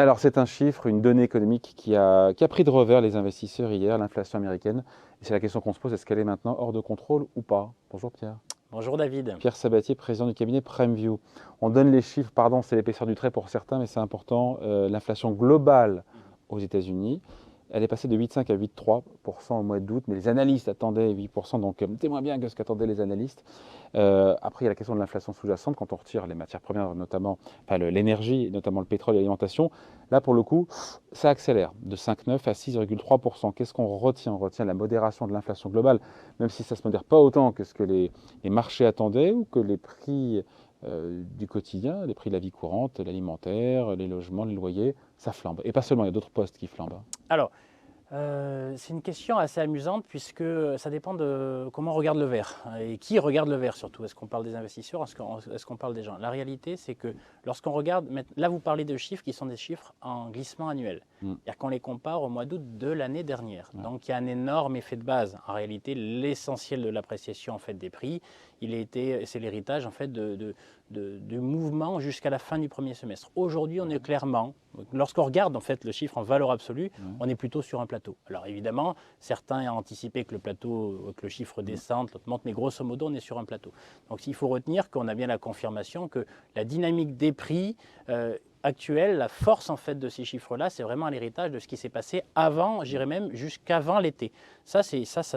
Alors, c'est un chiffre, une donnée économique qui a pris de revers les investisseurs hier, l'inflation américaine. Et c'est la question qu'on se pose, est-ce qu'elle est maintenant hors de contrôle ou pas? Bonjour Pierre. Bonjour David. Pierre Sabatier, président du cabinet PrimeView. On donne les chiffres, pardon, c'est l'épaisseur du trait pour certains, mais c'est important. L'inflation globale aux États-Unis, elle est passée de 8,5 à 8,3% au mois d'août, mais les analystes attendaient 8%, donc c'est moins bien que ce qu'attendaient les analystes. Après, il y a la question de l'inflation sous-jacente, quand on retire les matières premières, notamment enfin, l'énergie, notamment le pétrole et l'alimentation. Là, pour le coup, ça accélère de 5,9 à 6,3%. Qu'est-ce qu'on retient? On retient la modération de l'inflation globale, même si ça ne se modère pas autant que ce que les marchés attendaient ou que les prix du quotidien, les prix de la vie courante, l'alimentaire, les logements, les loyers, ça flambe. Et pas seulement, il y a d'autres postes qui flambent. Alors, c'est une question assez amusante puisque ça dépend de comment on regarde le verre et qui regarde le verre surtout. Est-ce qu'on parle des investisseurs, est-ce qu'on parle des gens? La réalité, c'est que lorsqu'on regarde, là vous parlez de chiffres qui sont des chiffres en glissement annuel. C'est-à-dire qu'on les compare au mois d'août de l'année dernière. Donc il y a un énorme effet de base. En réalité, l'essentiel de l'appréciation en fait, des prix, c'est l'héritage en fait, du mouvement jusqu'à la fin du premier semestre. Aujourd'hui, on est clairement, lorsqu'on regarde en fait, le chiffre en valeur absolue, on est plutôt sur un plateau. Alors évidemment, certains ont anticipé que le chiffre descende, l'autre monte, mais grosso modo, on est sur un plateau. Donc il faut retenir qu'on a bien la confirmation que la dynamique des prix actuelle, la force en fait de ces chiffres-là, c'est vraiment l'héritage de ce qui s'est passé avant, j'irais même jusqu'avant l'été. Ça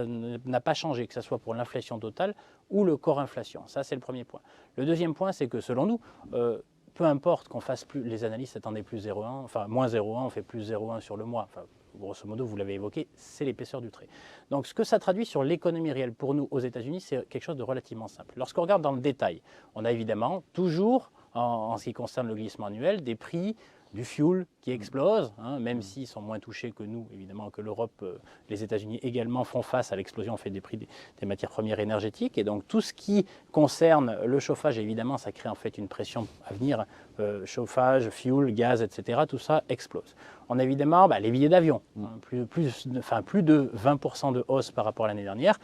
n'a pas changé, que ce soit pour l'inflation totale ou le corps inflation. Ça, c'est le premier point. Le deuxième point, c'est que selon nous, peu importe qu'on fasse plus, les analystes attendaient plus 0,1, enfin moins 0,1, on fait plus 0,1 sur le mois. Enfin, grosso modo, vous l'avez évoqué, c'est l'épaisseur du trait. Donc ce que ça traduit sur l'économie réelle pour nous aux États-Unis, c'est quelque chose de relativement simple. Lorsqu'on regarde dans le détail, on a évidemment toujours, en ce qui concerne le glissement annuel, des prix du fuel qui explosent, même s'ils sont moins touchés que nous, évidemment, que l'Europe, les États-Unis également font face à l'explosion en fait, des prix des matières premières énergétiques. Et donc tout ce qui concerne le chauffage, évidemment, ça crée en fait une pression à venir, chauffage, fuel, gaz, etc. Tout ça explose. On a évidemment les billets d'avion, plus de 20% de hausse par rapport à l'année dernière.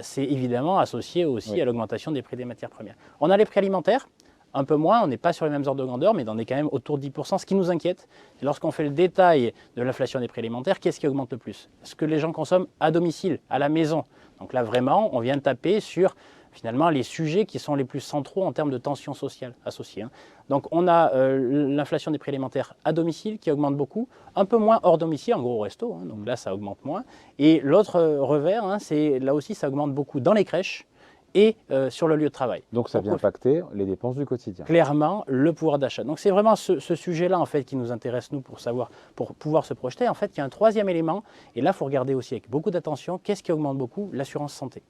C'est évidemment associé aussi à l'augmentation des prix des matières premières. On a les prix alimentaires. Un peu moins, on n'est pas sur les mêmes ordres de grandeur, mais on est quand même autour de 10%. Ce qui nous inquiète, c'est lorsqu'on fait le détail de l'inflation des prix alimentaires, qu'est-ce qui augmente le plus? Ce que les gens consomment à domicile, à la maison. Donc là, vraiment, on vient taper sur finalement les sujets qui sont les plus centraux en termes de tension sociale associée. Donc on a l'inflation des prix alimentaires à domicile qui augmente beaucoup, un peu moins hors domicile, en gros au resto, donc là ça augmente moins. Et l'autre revers, c'est là aussi ça augmente beaucoup dans les crèches et sur le lieu de travail. Donc ça vient impacter les dépenses du quotidien. Clairement, le pouvoir d'achat. Donc c'est vraiment ce sujet-là en fait qui nous intéresse nous pour pouvoir se projeter. En fait, il y a un troisième élément, et là il faut regarder aussi avec beaucoup d'attention, qu'est-ce qui augmente beaucoup? L'assurance santé.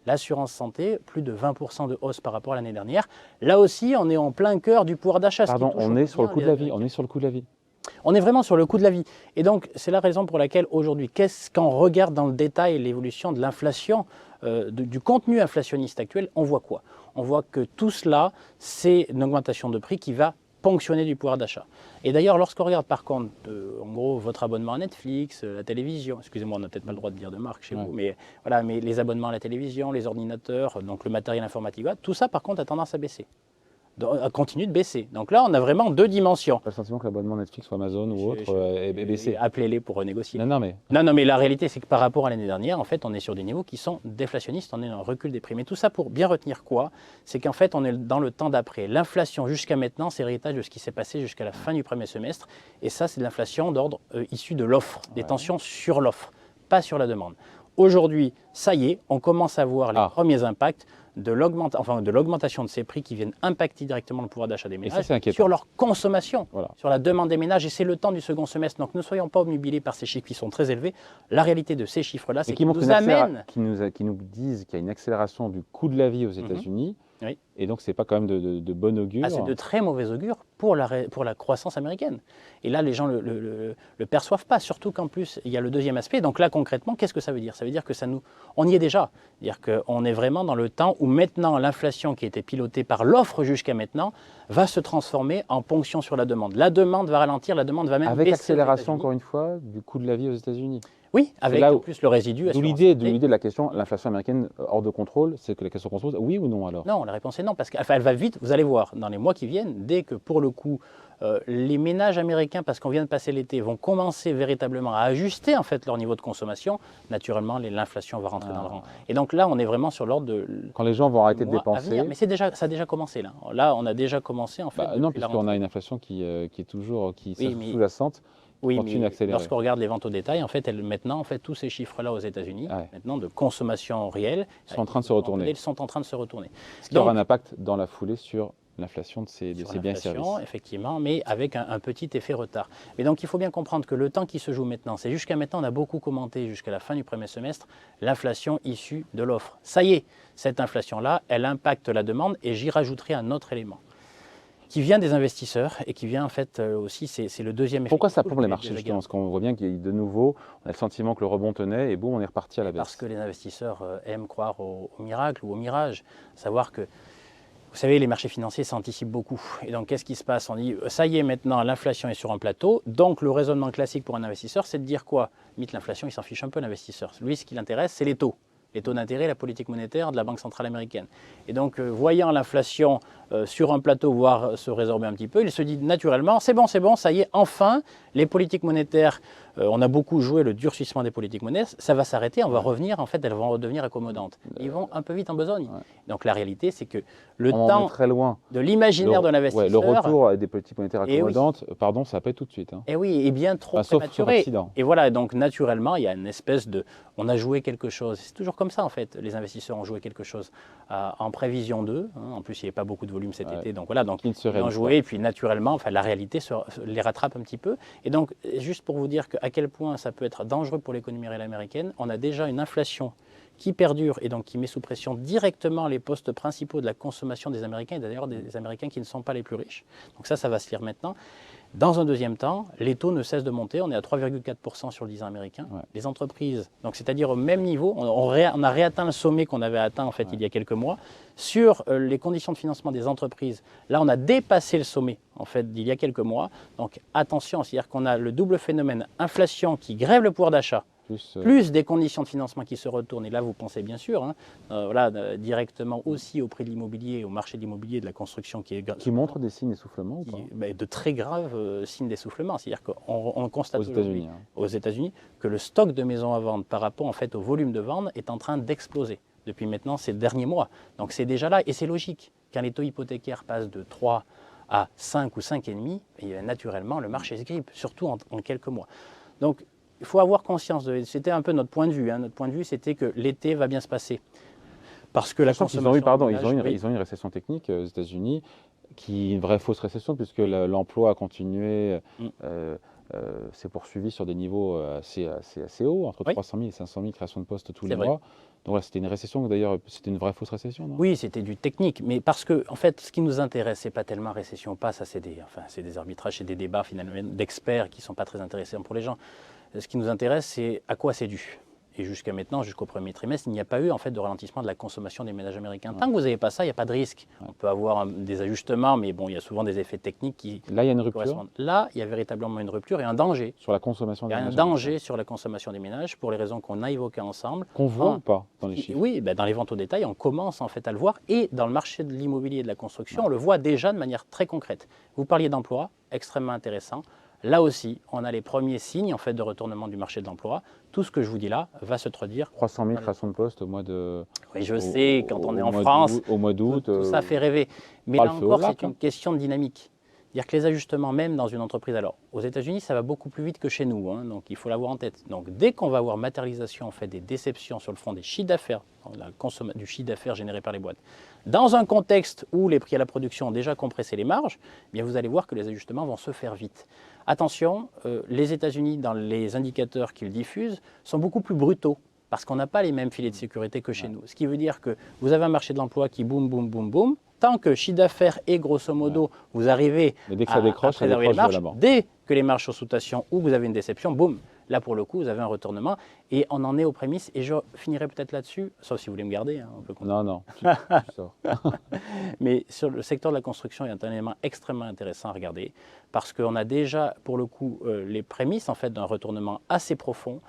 L'assurance santé, plus de 20% de hausse par rapport à l'année dernière. Là aussi, on est en plein cœur du pouvoir d'achat. Pardon, on est sur le coût de la vie. On est sur le coût de la vie. On est vraiment sur le coût de la vie. Et donc, c'est la raison pour laquelle aujourd'hui, quand on regarde dans le détail l'évolution de l'inflation, du contenu inflationniste actuel, on voit quoi? On voit que tout cela, c'est une augmentation de prix qui va ponctionner du pouvoir d'achat. Et d'ailleurs, lorsqu'on regarde par contre, en gros, votre abonnement à Netflix, la télévision, excusez-moi, on n'a peut-être pas le droit de dire de marque chez vous, mais voilà, mais les abonnements à la télévision, les ordinateurs, donc le matériel informatique, tout ça par contre a tendance à baisser. Continue de baisser. Donc là, on a vraiment deux dimensions. Pas le sentiment que l'abonnement Netflix ou Amazon ou autre est baissé. Appelez-les pour renégocier. Non, mais la réalité, c'est que par rapport à l'année dernière, en fait, on est sur des niveaux qui sont déflationnistes, on est dans un recul des prix. Mais tout ça pour bien retenir quoi? C'est qu'en fait, on est dans le temps d'après. L'inflation jusqu'à maintenant, c'est l'héritage de ce qui s'est passé jusqu'à la fin du premier semestre. Et ça, c'est de l'inflation d'ordre issu de l'offre, des tensions sur l'offre, pas sur la demande. Aujourd'hui, ça y est, on commence à voir les premiers impacts de l'augmentation de ces prix qui viennent impacter directement le pouvoir d'achat des ménages sur leur consommation, sur la demande des ménages. Et c'est le temps du second semestre. Donc ne soyons pas obnubilés par ces chiffres qui sont très élevés. La réalité de ces chiffres-là, c'est qu'ils nous amènent... Qui nous disent qu'il y a une accélération du coût de la vie aux États-Unis. Oui. Et donc, ce n'est pas quand même de bon augure. C'est de très mauvais augure pour la croissance américaine. Et là, les gens ne le perçoivent pas, surtout qu'en plus, il y a le deuxième aspect. Donc là, concrètement, qu'est-ce que ça veut dire? Ça veut dire que on y est déjà. C'est-à-dire qu'on est vraiment dans le temps où maintenant, l'inflation qui était pilotée par l'offre jusqu'à maintenant va se transformer en ponction sur la demande. La demande va ralentir, la demande va même baisser. Avec accélération, encore une fois, du coût de la vie aux États-Unis. Oui, avec là en plus le résidu. D'où l'idée de la question, l'inflation américaine hors de contrôle, c'est que la question qu'on se pose, oui ou non alors? Non, la réponse est non, parce qu'elle va vite, vous allez voir, dans les mois qui viennent, dès que pour le coup, les ménages américains, parce qu'on vient de passer l'été, vont commencer véritablement à ajuster en fait leur niveau de consommation, naturellement l'inflation va rentrer dans le rang. Et donc là, on est vraiment sur l'ordre de... Quand les gens vont arrêter de dépenser... Mais ça a déjà commencé là. Là, on a déjà commencé en fait. Non, puisqu'on a une inflation qui est toujours sous-jacente. Oui, mais lorsqu'on regarde les ventes au détail, en fait, maintenant, tous ces chiffres-là aux États-Unis, maintenant de consommation réelle, sont en train de se retourner. Ils sont en train de se retourner. Ce qui aura un impact dans la foulée sur l'inflation de ces biens et services. Effectivement, mais avec un petit effet retard. Et donc, il faut bien comprendre que le temps qui se joue maintenant, c'est jusqu'à maintenant, on a beaucoup commenté jusqu'à la fin du premier semestre, l'inflation issue de l'offre. Ça y est, cette inflation-là, elle impacte la demande et j'y rajouterai un autre élément qui vient des investisseurs et qui vient en fait aussi, c'est le deuxième effet. Pourquoi ça plombe les marchés justement? Parce qu'on voit bien qu'il y a de nouveau, on a le sentiment que le rebond tenait et boum, on est reparti à la baisse. Parce que les investisseurs aiment croire au miracle ou au mirage, savoir que, vous savez, les marchés financiers s'anticipent beaucoup. Et donc, qu'est-ce qui se passe? On dit, ça y est, maintenant, l'inflation est sur un plateau. Donc, le raisonnement classique pour un investisseur, c'est de dire quoi? Mythe, l'inflation, il s'en fiche un peu, l'investisseur. Lui, ce qui l'intéresse, c'est les taux. Les taux d'intérêt, la politique monétaire de la Banque centrale américaine. Et donc, voyant l'inflation sur un plateau, voire se résorber un petit peu, il se dit naturellement, c'est bon, ça y est, enfin, les politiques monétaires, on a beaucoup joué le durcissement des politiques monétaires, ça va s'arrêter, on va revenir, en fait, elles vont redevenir accommodantes. Ils vont un peu vite en besogne. Donc, la réalité, c'est que le temps très loin de l'imaginaire de l'investisseur... le retour à des politiques monétaires accommodantes, pardon, ça pète tout de suite. Et oui, et bien trop prématuré. Et voilà, donc naturellement, il y a une espèce de... On a joué quelque chose. C'est toujours comme ça, en fait. Les investisseurs ont joué quelque chose en prévision d'eux. En plus, il n'y avait pas beaucoup de volume cet été. Donc voilà, donc ils ont joué. Et puis naturellement, la réalité les rattrape un petit peu. Et donc, juste pour vous dire à quel point ça peut être dangereux pour l'économie réelle américaine, on a déjà une inflation qui perdure et donc qui met sous pression directement les postes principaux de la consommation des Américains, et d'ailleurs des Américains qui ne sont pas les plus riches. Donc ça va se lire maintenant. Dans un deuxième temps, les taux ne cessent de monter. On est à 3,4% sur le 10 ans américain. Les entreprises, donc c'est-à-dire au même niveau, on a réatteint le sommet qu'on avait atteint en fait il y a quelques mois. Sur les conditions de financement des entreprises, là on a dépassé le sommet en fait d'il y a quelques mois. Donc attention, c'est-à-dire qu'on a le double phénomène inflation qui grève le pouvoir d'achat, plus des conditions de financement qui se retournent. Et là, vous pensez bien sûr directement aussi au prix de l'immobilier, au marché de l'immobilier, de la construction qui montre des signes d'essoufflement ou pas? De très graves signes d'essoufflement. C'est-à-dire qu'on constate aux États-Unis que le stock de maisons à vendre par rapport en fait, au volume de vente est en train d'exploser depuis maintenant ces derniers mois. Donc c'est déjà là et c'est logique. Quand les taux hypothécaires passent de 3 à 5 ou 5,5, et naturellement le marché se grippe, surtout en quelques mois. Donc il faut avoir conscience, c'était un peu notre point de vue. Notre point de vue, c'était que l'été va bien se passer. Parce que la consommation... Ils ont eu une récession technique aux États-Unis, une vraie fausse récession, puisque l'emploi a continué, s'est poursuivi sur des niveaux assez hauts, entre 300 000 et 500 000 créations de postes tous les mois. Donc là, c'était une récession, d'ailleurs, c'était une vraie fausse récession, non? Oui, c'était du technique, mais parce que, en fait, ce qui nous intéresse, c'est pas tellement récession ou pas, ça c'est des arbitrages, c'est des débats finalement d'experts qui ne sont pas très intéressants pour les gens. Ce qui nous intéresse, c'est à quoi c'est dû. Et jusqu'à maintenant, jusqu'au premier trimestre, il n'y a pas eu en fait de ralentissement de la consommation des ménages américains. Tant que vous n'avez pas ça, il n'y a pas de risque. On peut avoir des ajustements, mais bon, il y a souvent des effets techniques qui... Là, il y a une rupture. Là, il y a véritablement une rupture et un danger. Sur la consommation des ménages. Il y a un danger sur la consommation des ménages pour les raisons qu'on a évoquées ensemble. Qu'on voit ou pas dans les chiffres? Oui, dans les ventes au détail, on commence en fait à le voir. Et dans le marché de l'immobilier et de la construction, on le voit déjà de manière très concrète. Vous parliez d'emploi, extrêmement intéressant. Là aussi, on a les premiers signes en fait, de retournement du marché de l'emploi. Tout ce que je vous dis là va se traduire. 300 000 créations de postes au mois de... Oui, je sais, quand on est en France, au mois d'août, tout ça fait rêver. Mais là encore, c'est une question de dynamique. C'est-à-dire que les ajustements, même dans une entreprise, alors aux États-Unis, ça va beaucoup plus vite que chez nous, donc il faut l'avoir en tête. Donc dès qu'on va avoir matérialisation en fait, des déceptions sur le front des chiffres d'affaires, du chiffre d'affaires généré par les boîtes, dans un contexte où les prix à la production ont déjà compressé les marges, eh bien vous allez voir que les ajustements vont se faire vite. Attention, les États-Unis, dans les indicateurs qu'ils diffusent, sont beaucoup plus brutaux parce qu'on n'a pas les mêmes filets de sécurité que chez nous. Ce qui veut dire que vous avez un marché de l'emploi qui boum, boum, boum, boum. Tant que chiffre d'affaires et grosso modo, vous arrivez dès que ça décroche, à préserver les marges, dès que les marges sont sous tension ou vous avez une déception, boum, là pour le coup, vous avez un retournement. Et on en est aux prémices. Et je finirai peut-être là-dessus, sauf si vous voulez me garder. On peut non, tu sors. Mais sur le secteur de la construction, il y a un élément extrêmement intéressant à regarder parce qu'on a déjà, pour le coup, les prémices en fait, d'un retournement assez profond.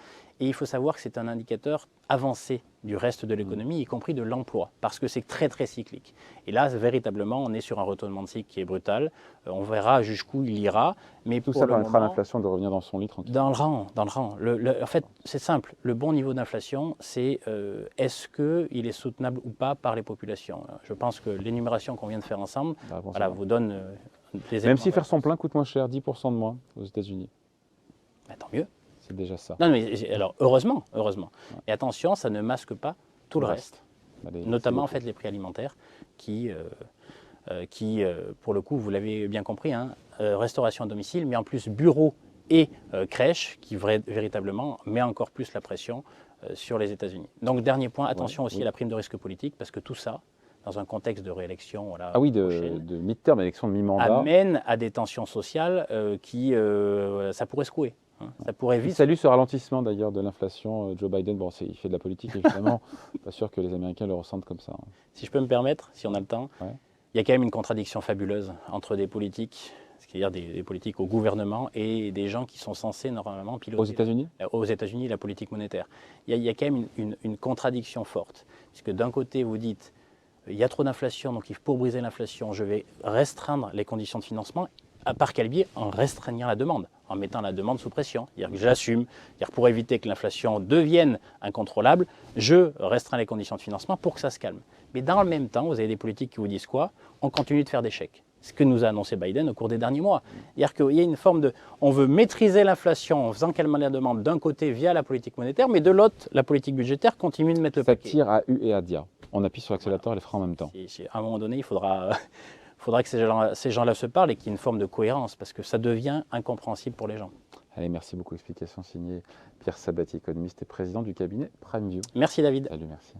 Et il faut savoir que c'est un indicateur avancé du reste de l'économie, y compris de l'emploi, parce que c'est très très cyclique. Et là, véritablement, on est sur un retournement de cycle qui est brutal. On verra jusqu'où il ira. Mais Tout pour ça le permettra à moment, l'inflation de revenir dans son lit tranquillement. dans le rang, dans le rang. En fait, c'est simple. Le bon niveau d'inflation, c'est est-ce qu'il est soutenable ou pas par les populations. Je pense que l'énumération qu'on vient de faire ensemble voilà, vous donne des éléments. Même si faire son plein coûte moins cher, 10% de moins aux États-Unis. Ben, tant mieux. C'est déjà ça. Non, mais alors, heureusement. Et attention, ça ne masque pas tout le reste. Notamment, en fait, les prix alimentaires qui pour le coup, vous l'avez bien compris, hein, restauration à domicile, mais en plus bureau et crèche, qui véritablement met encore plus la pression sur les États-Unis. Donc, dernier point, attention aussi à la prime de risque politique, parce que tout ça, dans un contexte de réélection de mid-term, élection de mi-mandat, amène à des tensions sociales ça pourrait secouer. Hein, ça pourrait vite. Il salue ce ralentissement d'ailleurs de l'inflation. Joe Biden, bon, il fait de la politique évidemment, pas sûr que les Américains le ressentent comme ça. Hein. Si je peux me permettre, si on a le temps, il y a quand même une contradiction fabuleuse entre des politiques, c'est-à-dire des politiques au gouvernement et des gens qui sont censés normalement piloter. Aux États-Unis ? Aux États-Unis, la politique monétaire. Il y a quand même une contradiction forte, puisque d'un côté vous dites il y a trop d'inflation, donc pour briser l'inflation, je vais restreindre les conditions de financement. Par quel biais? En restreignant la demande, en mettant la demande sous pression. C'est-à-dire que j'assume, pour éviter que l'inflation devienne incontrôlable, je restreins les conditions de financement pour que ça se calme. Mais dans le même temps, vous avez des politiques qui vous disent quoi? On continue de faire des chèques. Ce que nous a annoncé Biden au cours des derniers mois. C'est-à-dire qu'il y a une forme de... On veut maîtriser l'inflation en faisant calmer la demande d'un côté via la politique monétaire, mais de l'autre, la politique budgétaire continue de mettre le paquet. Ça tire à U et à dia. On appuie sur l'accélérateur et les freins en même temps. À un moment donné, il faudra que ces gens-là se parlent et qu'il y ait une forme de cohérence, parce que ça devient incompréhensible pour les gens. Allez, merci beaucoup. Explication signée Pierre Sabatier, économiste et président du cabinet PrimeView. Merci David. Salut, merci.